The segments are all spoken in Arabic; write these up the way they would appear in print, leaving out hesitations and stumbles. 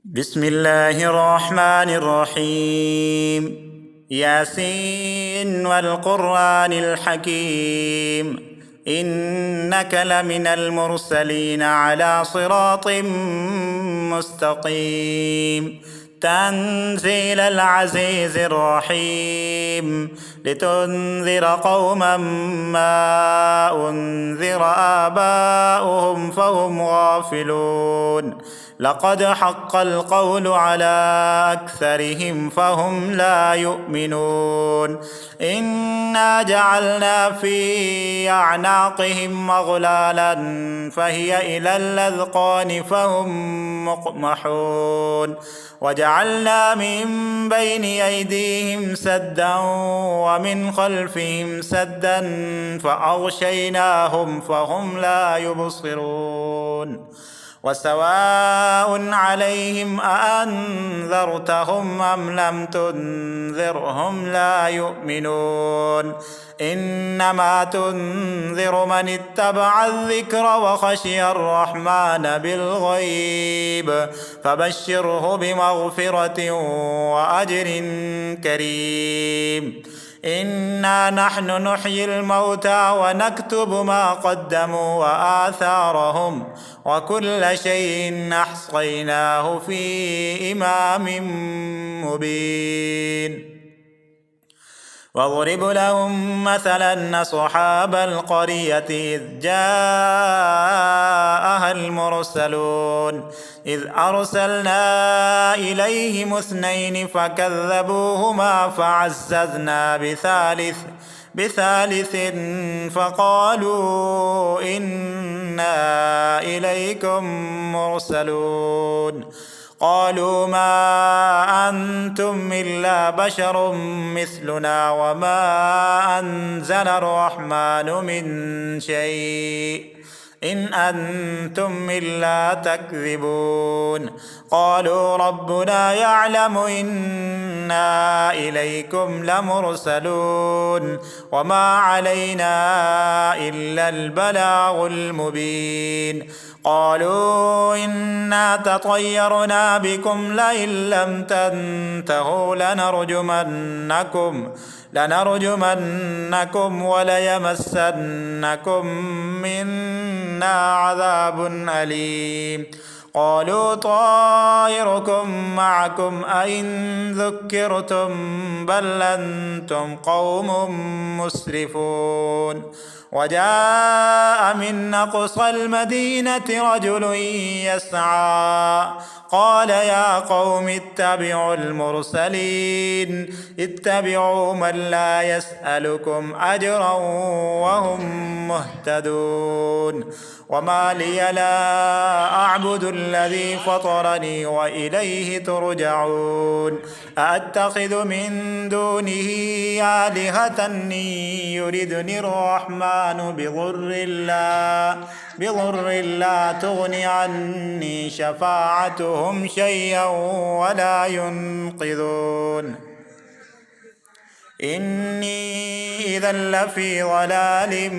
بسم الله الرحمن الرحيم. ياسين والقرآن الحكيم، إنك لمن المرسلين على صراط مستقيم. تنزيل العزيز الرحيم، لتنذر قوما ما أنذر آباؤهم فهم غافلون. لقد حق القول على أكثرهم فهم لا يؤمنون. إنا جعلنا في أعناقهم أغلالا فهي إلى الأذقان فهم مقمحون. وجعلنا من بين أيديهم سدا ومن خلفهم سدا فأغشيناهم فهم لا يبصرون. وسواء عليهم أأنذرتهم أم لم تنذرهم لا يؤمنون. إنما تنذر من اتبع الذكر وخشي الرحمن بالغيب، فبشره بمغفرة وأجر كريم. إنا نحن نحيي الموتى ونكتب ما قدموا وآثارهم، وكل شيء أحصيناه في إمام مبين. واضرب لهم مثلا أصحاب القرية إذ جاءها المرسلون، إذ أرسلنا إليهم اثنين فكذبوهما فعززنا بثالث فقالوا إنا إليكم مرسلون. قالوا ما أنتم إلا بشر مثلنا وما أنزل الرحمن من شيء إن أنتم إلا تكذبون. قالوا ربنا يعلم إنا إليكم لمرسلون وما علينا إلا البلاغ المبين. قالوا إنا تطيرنا بكم لئن لم تنتهوا لنرجمنكم وليمسنكم منا عذاب أليم. قالوا طائركم معكم أئن ذكرتم بل أنتم قوم مسرفون. وجاء من أقصى المدينة رجل يسعى قال يا قوم اتبعوا المرسلين، اتبعوا من لا يسألكم أجرا وهم مهتدون. وما لي لا أعبد الذي فطرني وإليه ترجعون. أأتخذ من دونه آلهة يردني الرحمن بضر لا تغن عني شفاعتهم شيئا ولا ينقذون. إني إذا لفي ضلال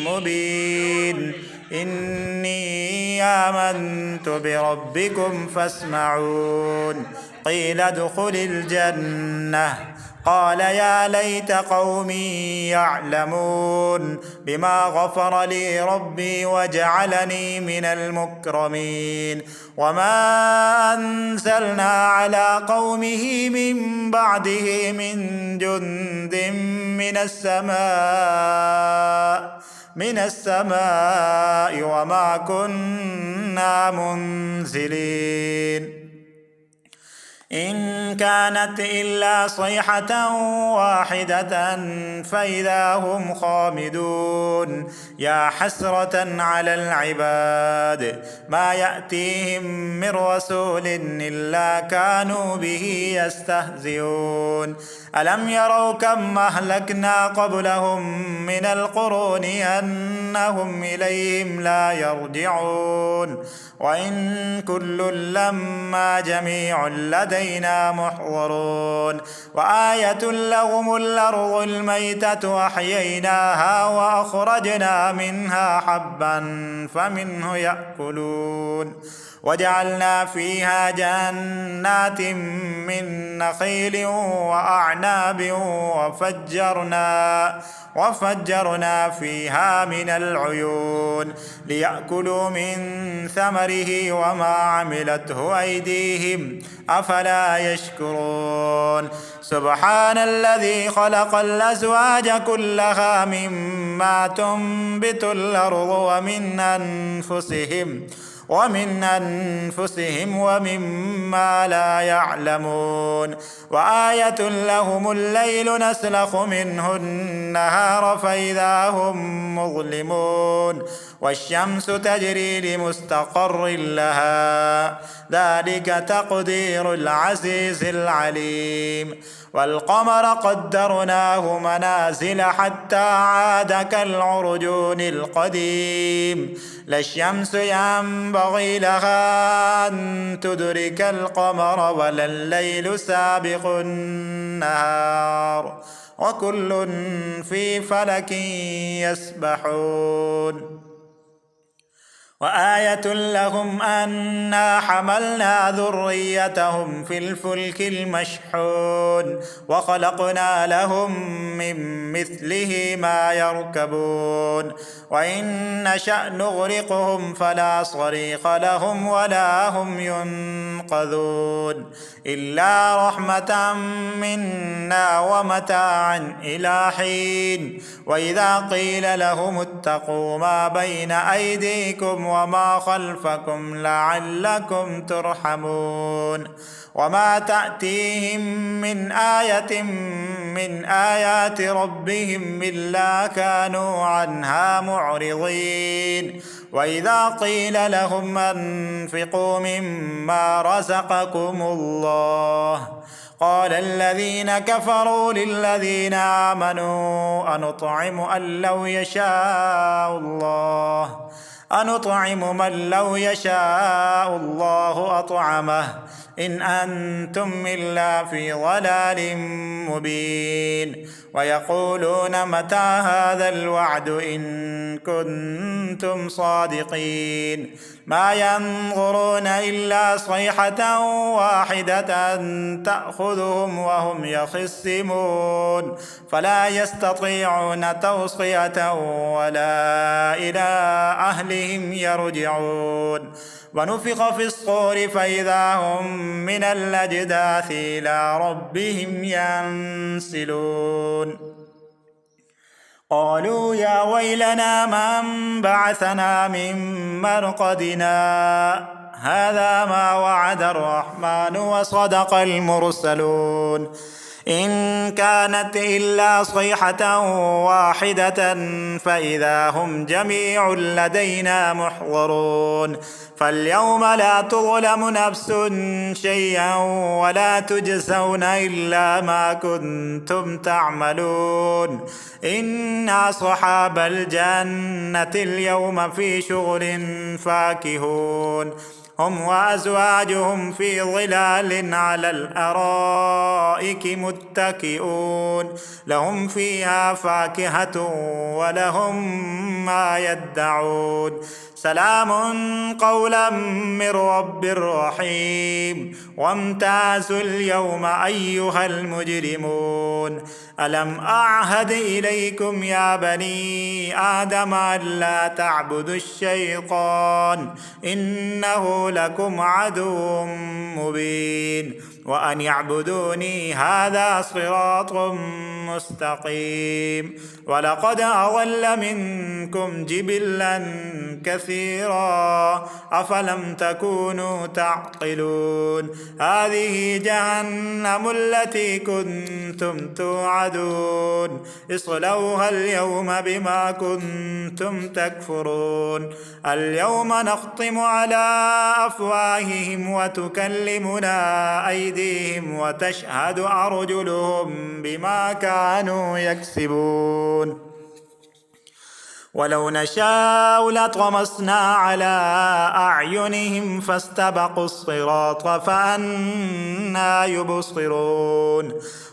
مبين. إني آمنت بربكم فاسمعون. قيل ادخل الجنة. قال يا ليت قومي يعلمون بما غفر لي ربي وجعلني من المكرمين. وما أنزلنا على قومه من بعده من جند من السماء وما كنا منزلين. إن كانت إلا صيحة واحدة فإذا هم خامدون. يا حسرة على العباد ما يأتيهم من رسول إلا كانوا به يستهزئون. ألم يروا كم أهلكنا قبلهم من القرون أنهم إليهم لا يرجعون. وإن كل لما جميع لدينا محضرون. وآية لهم الأرض الميتة أحييناها وأخرجنا منها حبا فمنه يأكلون وجعلنا فيها جنات من نخيل وأعناب وفجرنا فيها من العيون ليأكلوا من ثمره وما عملته أيديهم أفلا يشكرون سبحان الذي خلق الأزواج كلها مما تنبت الأرض ومن أنفسهم ومما لا يعلمون وآية لهم الليل نسلخ منه النهار فإذا هم مظلمون والشمس تجري لمستقر لها ذلك تقدير العزيز العليم والقمر قدرناه منازل حتى عاد كالعرجون القديم لا الشمس ينبغي لها أن تدرك القمر ولا الليل سابق النهار وكل في فلك يسبحون وآية لهم أنا حملنا ذريتهم في الفلك المشحون وخلقنا لهم من مثله ما يركبون وإن نشأ نغرقهم فلا صريخ لهم ولا هم ينقذون إلا رحمة منا ومتاعا إلى حين وإذا قيل لهم اتقوا ما بين أيديكم وما خلفكم لعلكم ترحمون وما تأتيهم من آية من آيات ربهم إلا كانوا عنها معرضين وإذا قيل لهم أنفقوا مما رزقكم الله قال الذين كفروا للذين آمنوا أنطعم من لو يشاء الله أطعمه إن أنتم إلا في ضلال مبين ويقولون متى هذا الوعد إن كنتم صادقين ما ينظرون إلا صيحة واحدة تأخذهم وهم يخصمون فلا يستطيعون توصية ولا إلى أهلهم يرجعون ونفخ في الصور فإذا هم من الأجداث إلى ربهم ينسلون قالوا يا ويلنا من بعثنا من مرقدنا هذا ما وعد الرحمن وصدق المرسلون إن كانت إلا صيحة واحدة فإذا هم جميع لدينا محضرون فاليوم لا تظلم نفس شيئا ولا تجزون إلا ما كنتم تعملون إن أصحاب الجنة اليوم في شغل فاكهون هم وأزواجهم في ظلال على الأرائك متكئون لهم فيها فاكهة ولهم ما يدعون سلام قولا من رب رحيم وامتازوا اليوم أيها المجرمون ألم أعهد إليكم يا بني آدم ألا تعبدوا الشيطان إنه لكم عدو مبين وأن يعبدوني هذا صراط مستقيم ولقد أضل منكم جبلا كثيرا أفلم تكونوا تعقلون هذه جهنم التي كنتم توعدون اصلوها اليوم بما كنتم تكفرون اليوم نختم على أفواههم وتكلمنا أيديهم وتشهد أرجلهم بما كانوا يكسبون ولو نشاء لطمسنا على أعينهم فاستبقوا الصراط فأنى يبصرون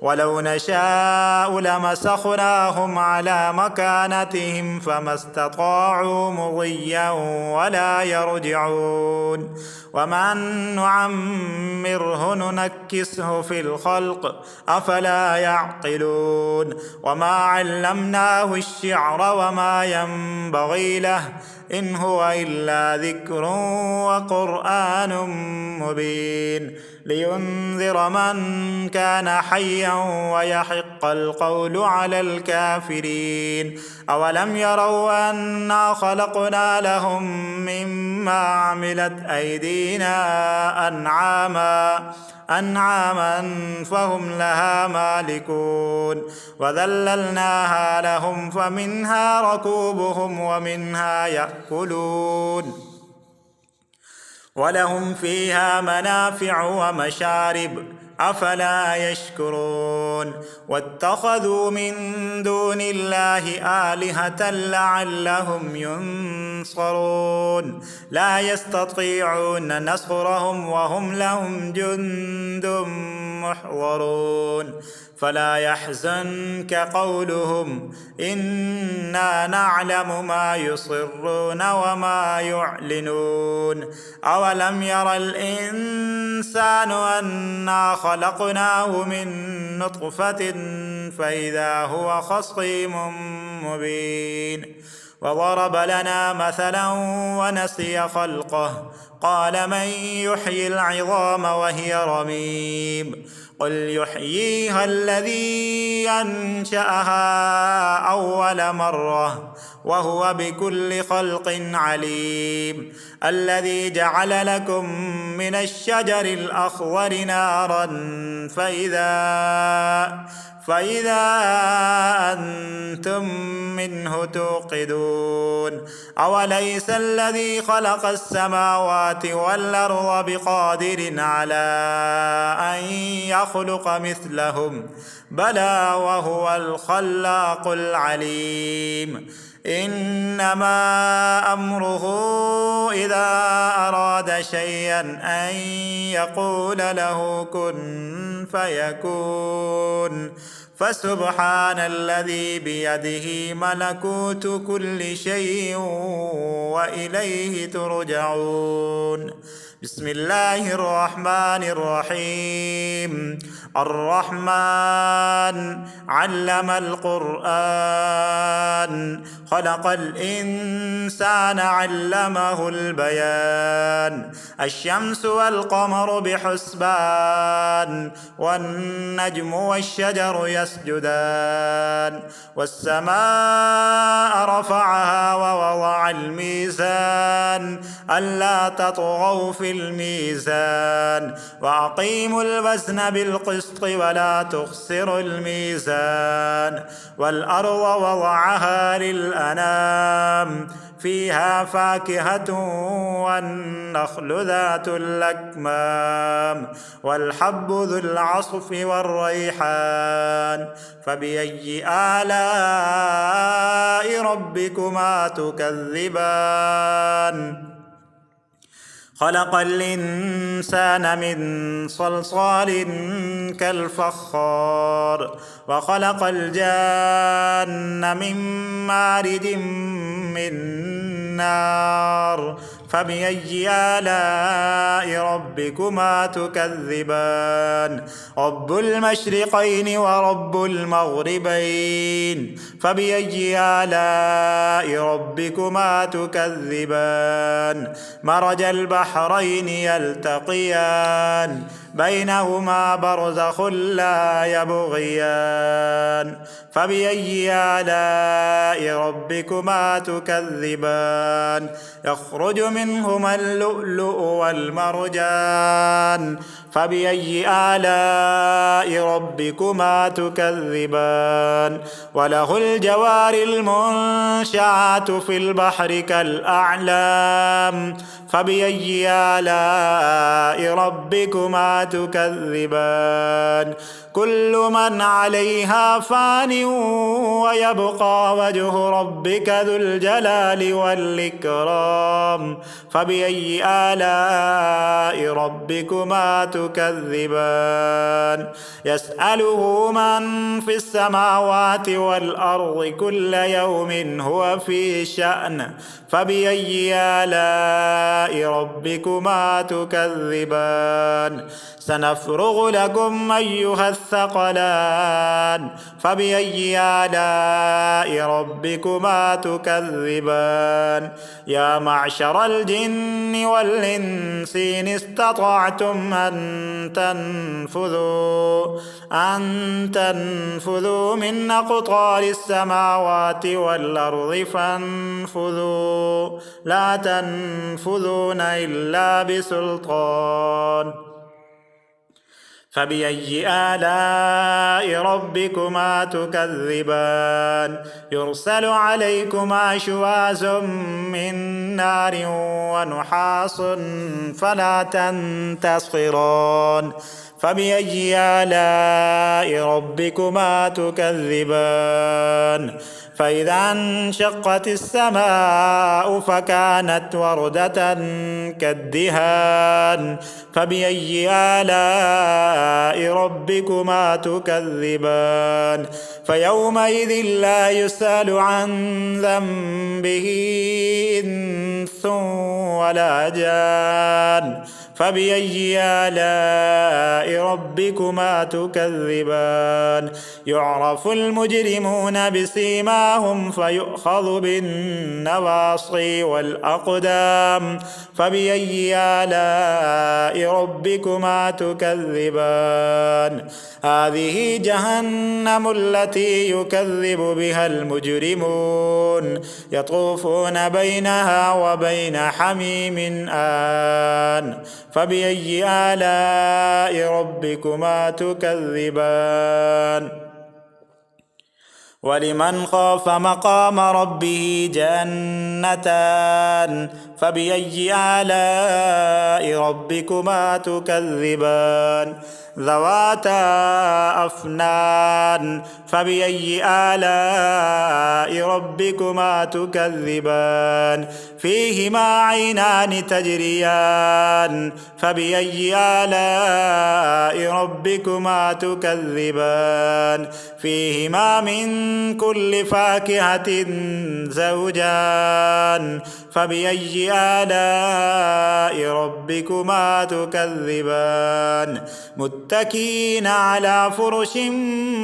ولو نشاء لمسخناهم على مكانتهم فما استطاعوا مضيا ولا يرجعون ومن نعمره ننكسه في الخلق أفلا يعقلون وما علمناه الشعر وما ينبغي له إن هو إلا ذكر وقرآن مبين لينذر من كان حيا ويحق القول على الكافرين أولم يروا أنا خلقنا لهم مما عملت أيدينا أنعاما فهم لها مالكون وذللناها لهم فمنها ركوبهم ومنها يأكلون ولهم فيها منافع ومشارب أفلا يشكرون واتخذوا من دون الله آلهة لعلهم ينصرون لا يستطيعون نصرهم وهم لهم جند محضرون فلا يحزنك قولهم إنا نعلم ما يصرون وما يعلنون أولم ير الإنسان أنا خلقناه من نطفة فإذا هو خصيم مبين وضرب لنا مثلا ونسي خلقه قال من يحيي العظام وهي رميم قل يحييها الذي أنشأها أول مرة وهو بكل خلق عليم الذي جعل لكم من الشجر الأخضر نارا فإذا أنتم منه توقدون أوليس الذي خلق السماوات والأرض بقادر على أن يخلق مثلهم بلى وهو الخلاق العليم إنما أمره إذا أراد شيئا أن يقول له كن فيكون فسبحان الذي بيده ملكوت كل شيء وإليه ترجعون بسم الله الرحمن الرحيم الرحمن علم القرآن خلق الإنسان علمه البيان الشمس والقمر بحسبان والنجم والشجر يسجدان والسماء رفعها ووضع الميزان ألا تطغوا في الميزان وأقيموا الوزن بالقسط ولا تخسروا الميزان والأرض وضعها للأنام فيها فاكهة والنخل ذات الأكمام والحب ذو العصف والريحان فبأي آلاء ربكما تكذبان خلق الإنسان من صلصال كالفخار وخلق الجان من مارد من نار فبأي آلاء ربكما تكذبان رب المشرقين ورب المغربين فبأي آلاء ربكما تكذبان مرج البحرين يلتقيان بينهما برزخ لا يبغيان فبأي آلاء ربكما تكذبان يخرج منهما اللؤلؤ والمرجان فبأي آلاء ربكما تكذبان وله الجوار المنشآت في البحر كالأعلام فبأي آلاء ربكما تكذبان كل من عليها فان ويبقى وجه ربك ذو الجلال والإكرام فبأي آلاء ربكما تكذبان يسأله من في السماوات والأرض كل يوم هو في شأن فبأي آلاء ربكما تكذبان سنفرغ لكم أيها الثقلان فبأي آلاء ربكما تكذبان يا معشر الجن والإنس إن استطعتم أن تنفذوا من أقطار السماوات والأرض فانفذوا لا تنفذون إلا بسلطان فبأي آلاء ربكما تكذبان يرسل عليكما شواظ من نار ونحاس فلا تنتصران فبأي آلاء ربكما تكذبان فإذا انشقت السماء فكانت وردة كالدهان فبأي آلاء ربكما تكذبان فيومئذ لا يسأل عن ذنبه إنس ولا جان فبأي آلاء ربكما تكذبان يعرف المجرمون بسيماهم فيؤخذ بالنواصي والأقدام فبأي آلاء ربكما تكذبان هذه جهنم التي يكذب بها المجرمون يطوفون بينها وبين حميم آن فبأي آلاء ربكما تكذبان ولمن خاف مقام ربه جنتان فبأي آلاء ربكما تكذبان ذواتا أفنان فبأي آلاء ربكما تكذبان فيهما عينان تجريان فبأي آلاء ربكما تكذبان فيهما من كل فاكهة زوجان فبأي آلاء ربكما تكذبان متكئين على فرش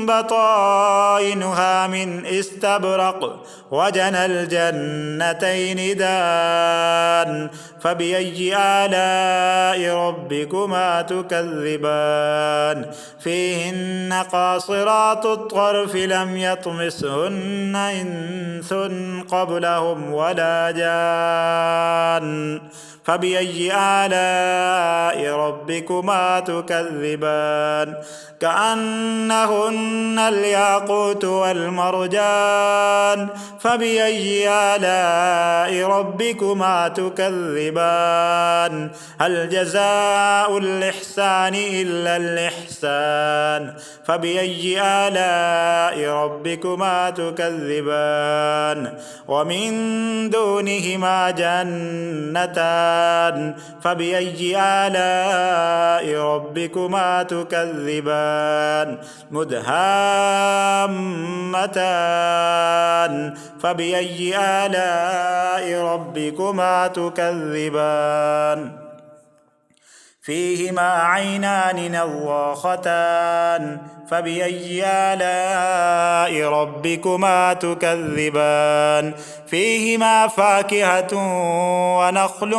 بطائنها من استبرق وجنى الجنتين دان فبأي آلاء ربكما تكذبان فيهن قاصرات الطرف لم يطمسهن إنس قبلهم ولا جان فبأي آلاء ربكما تكذبان كأنهن الياقوت والمرجان فبأي آلاء ربكما تكذبان هل جزاء الإحسان إلا الإحسان فبأي آلاء ربكما تكذبان ومن دونهما جنتان فبأي آلاء ربكما تكذبان مدهامتان فبأي آلاء ربكما تكذبان فيهما عينان نضاختان فبأي آلاء ربكما تكذبان فيهما فاكهة ونخل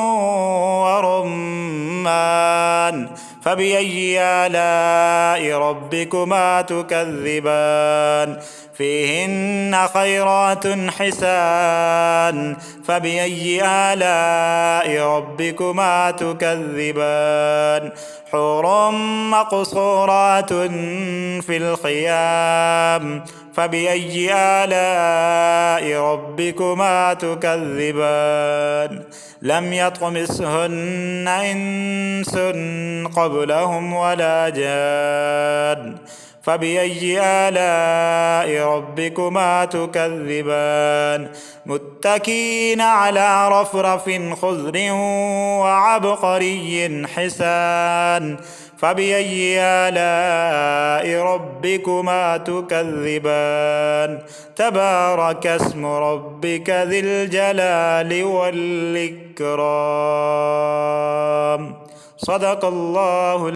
ورمان فبأي آلاء ربكما تكذبان فيهن خيرات حسان فبأي آلاء ربكما تكذبان حور مقصورات في الخيام فبأي آلاء ربكما تكذبان لم يطمثهن إنس قبلهم ولا جان فبأي آلاء ربكما تكذبان متكئين على رفرف خضر وعبقري حسان فبأي آلاء ربكما تكذبان تبارك اسم ربك ذي الجلال والإكرام. صدق الله